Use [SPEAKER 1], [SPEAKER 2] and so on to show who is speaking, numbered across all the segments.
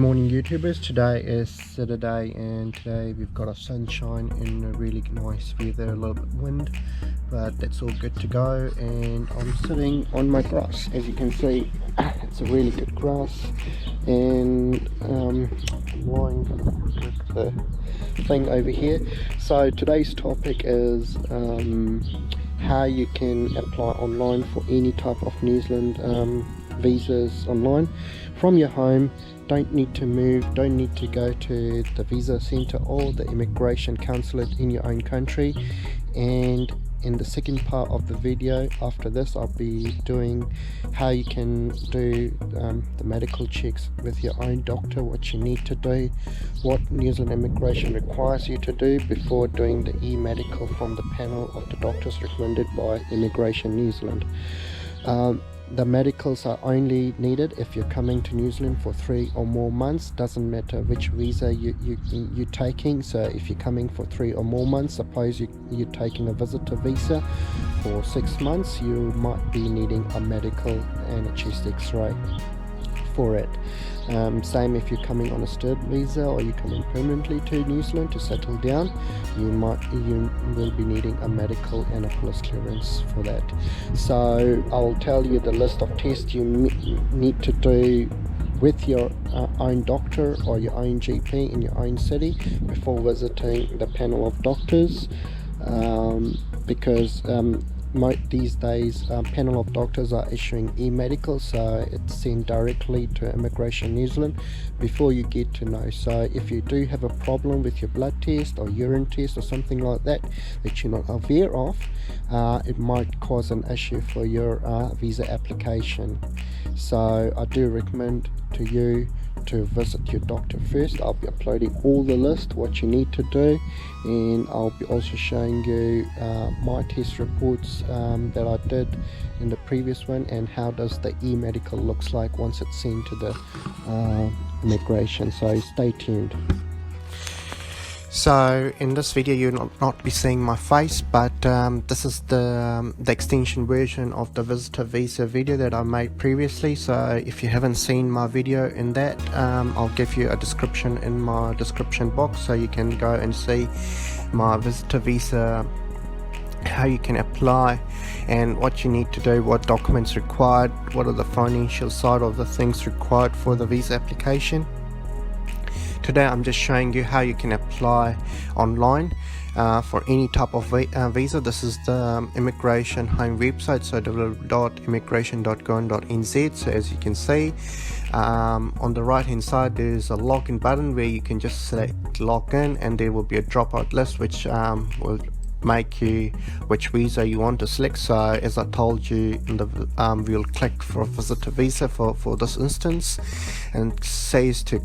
[SPEAKER 1] morning YouTubers. Today is Saturday and today we've got a sunshine and a really nice weather, a little bit wind, but that's all good to go. And I'm sitting on my grass. As you can see, it's a really good grass, and I'm lying with the thing over here. So today's topic is how you can apply online for any type of New Zealand visas online from your home. Don't need to move, don't need to go to the visa center or the immigration consulate in your own country. And in the second part of the video after this, I'll be doing how you can do the medical checks with your own doctor, what you need to do, what New Zealand immigration requires you to do before doing the e-medical from the panel of the doctors recommended by Immigration New Zealand. The medicals are only needed if you're coming to New Zealand for 3 or more months. Doesn't matter which visa you're taking. So if you're coming for 3 or more months, suppose you're taking a visitor visa for 6 months, you might be needing a medical and a chest x-ray for it. Same if you're coming on a student visa or you're coming permanently to New Zealand to settle down, you will be needing a medical and a police clearance for that. So I'll tell you the list of tests you need to do with your own doctor or your own GP in your own city before visiting the panel of doctors, because these days panel of doctors are issuing e-medical, so it's sent directly to Immigration New Zealand before you get to know. So if you do have a problem with your blood test or urine test or something like that you're not aware of, it might cause an issue for your visa application. So I do recommend to you to visit your doctor first. I'll be uploading all the list what you need to do, and I'll be also showing you my test reports that I did in the previous one, and how does the e-medical looks like once it's sent to the immigration. So stay tuned. So in this video you'll not be seeing my face, but this is the extension version of the visitor visa video that I made previously. So if you haven't seen my video in that, I'll give you a description in my description box, so you can go and see my visitor visa, how you can apply and what you need to do, what documents required, what are the financial side of the things required for the visa application. Today I'm just showing you how you can apply online for any type of visa. This is the immigration home website, so www.immigration.go.nz. so as you can see, on the right hand side there's a login button where you can just select login, and there will be a dropout list which will make you which visa you want to select. So as I told you in the we'll click for a visitor visa for this instance, and it says to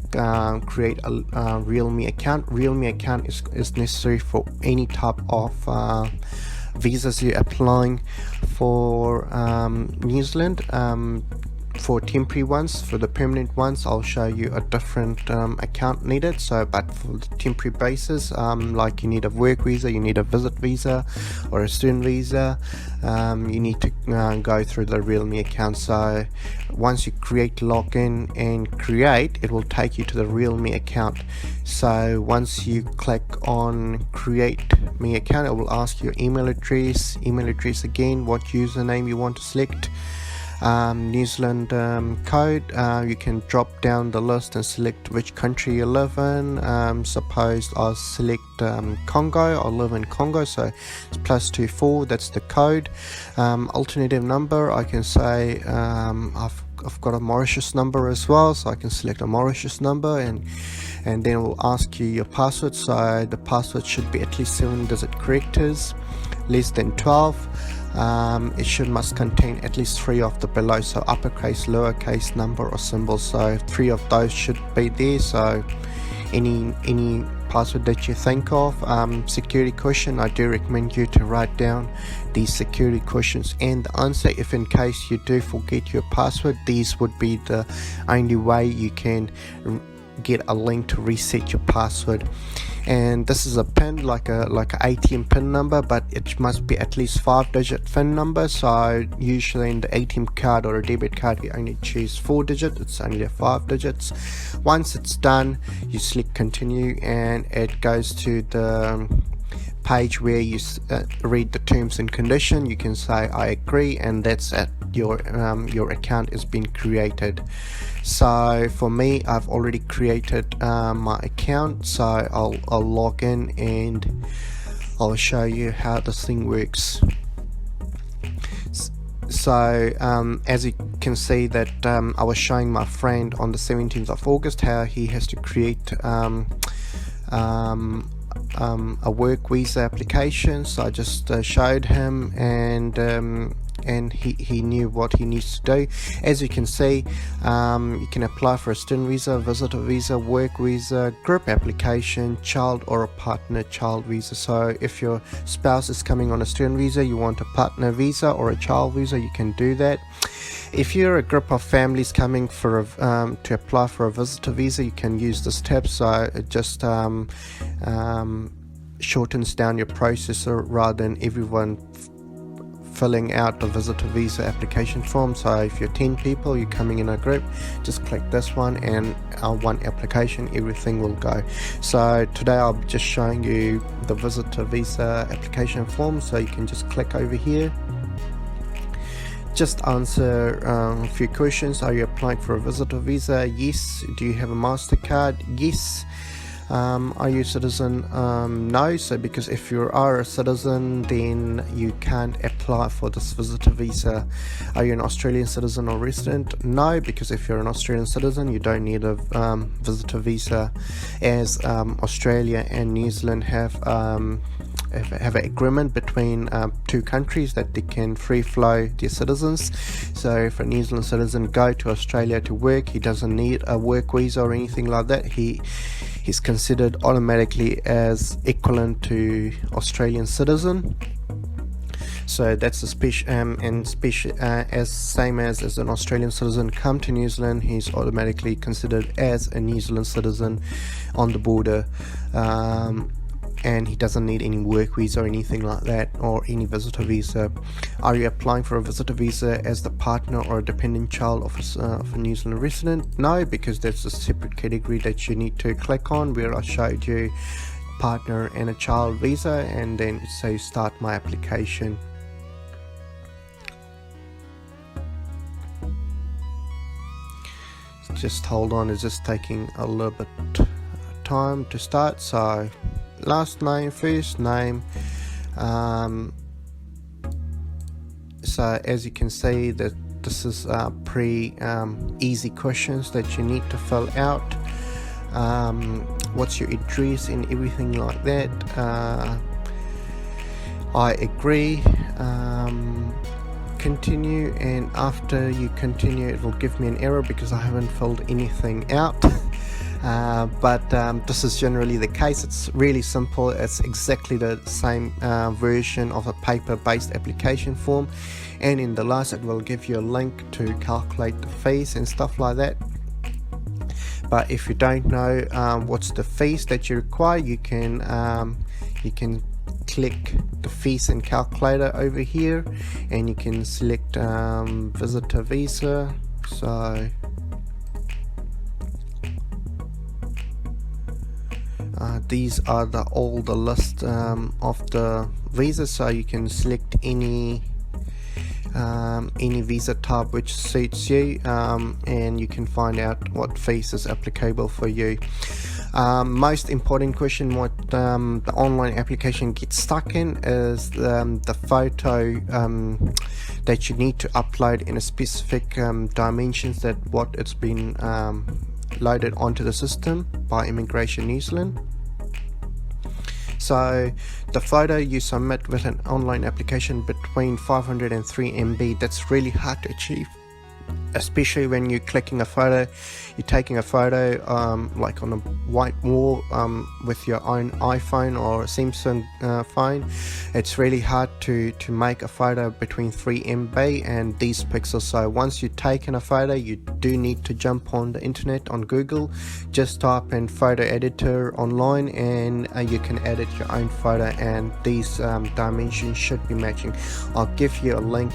[SPEAKER 1] create a Realme account. Realme account is necessary for any type of visas you're applying for New Zealand. For temporary ones, for the permanent ones I'll show you a different account needed. So but for the temporary basis, like you need a work visa, you need a visit visa or a student visa, you need to go through the Realme account. So once you create login and create, it will take you to the Realme account. So once you click on create me account, it will ask you your email address again, what username you want to select, New Zealand code. You can drop down the list and select which country you live in. Suppose I'll select Congo. I live in Congo, so it's +24, that's the code. Alternative number, I can say I've got a Mauritius number as well, so I can select a Mauritius number, and then it will ask you your password. So the password should be at least 7-digit characters, less than 12. It must contain at least 3 of the below, so uppercase, lowercase, number or symbol. So 3 of those should be there. So any password that you think of. Security question, I do recommend you to write down these security questions and the answer. If in case you do forget your password, these would be the only way you can get a link to reset your password. And this is a PIN, like a ATM PIN number, but it must be at least 5-digit PIN number. So usually in the ATM card or a debit card, we only choose 4 digits. It's only 5 digits. Once it's done, you select continue, and it goes to the page where you read the terms and condition. You can say I agree, and that's it. Your account has been created. So for me, I've already created my account, so I'll log in and I'll show you how this thing works. So as you can see that I was showing my friend on the 17th of August how he has to create a work visa application. So I just showed him, and he knew what he needs to do. As you can see, you can apply for a student visa, visitor visa, work visa, group application, child or a partner child visa. So if your spouse is coming on a student visa, you want a partner visa or a child visa, you can do that. If you're a group of families coming for to apply for a visitor visa, you can use this tab. So it just shortens down your process rather than everyone filling out the visitor visa application form. So if you're 10 people, you're coming in a group, just click this one, and one application, everything will go. So today I'll be just showing you the visitor visa application form. So you can just click over here, just answer a few questions. Are you applying for a visitor visa? Yes. Do you have a MasterCard? Yes. Are you a citizen? No. So because if you are a citizen, then you can't apply for this visitor visa. Are you an Australian citizen or resident? No, because if you're an Australian citizen, you don't need a visitor visa, as Australia and New Zealand have an agreement between two countries that they can free flow their citizens. So if a New Zealand citizen go to Australia to work, he doesn't need a work visa or anything like that. He's considered automatically as equivalent to Australian citizen. So that's a as same as an Australian citizen come to New Zealand, he's automatically considered as a New Zealand citizen on the border. And he doesn't need any work visa or anything like that, or any visitor visa. Are you applying for a visitor visa as the partner or a dependent child of a New Zealand resident? No, because that's a separate category that you need to click on, where I showed you partner and a child visa, and then it says start my application. Just hold on, it's just taking a little bit time to start. So last name, first name. So as you can see, that this is pretty easy questions that you need to fill out. What's your address and everything like that. I agree. Continue, and after you continue, it will give me an error because I haven't filled anything out. But this is generally the case. It's really simple. It's exactly the same version of a paper-based application form, and in the last it will give you a link to calculate the fees and stuff like that. But if you don't know what's the fees that you require, you can click the fees and calculator over here, and you can select visitor visa. So these are all the list of the visas, so you can select any visa type which suits you, and you can find out what fees is applicable for you. Most important question what the online application gets stuck in is the photo that you need to upload in a specific dimensions that what it's been loaded onto the system by Immigration New Zealand. So the photo you submit with an online application between 500 and 3 MB, that's really hard to achieve, especially when you're clicking a photo, you're taking a photo like on a white wall with your own iPhone or Samsung phone, it's really hard to make a photo between 3 MB and these pixels. So once you've taken a photo, you do need to jump on the internet, on Google, just type in photo editor online, and you can edit your own photo, and these dimensions should be matching. I'll give you a link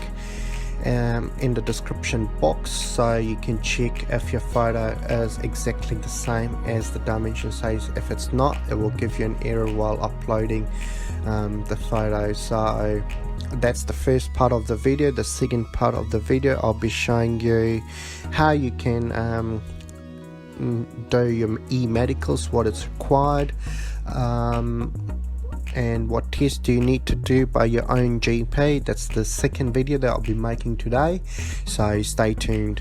[SPEAKER 1] in the description box so you can check if your photo is exactly the same as the dimension says. If it's not, it will give you an error while uploading the photo. So that's the first part of the video. The second part of the video, I'll be showing you how you can do your e-medicals, what is required, and what tests do you need to do by your own GP. That's the second video that I'll be making today, so stay tuned.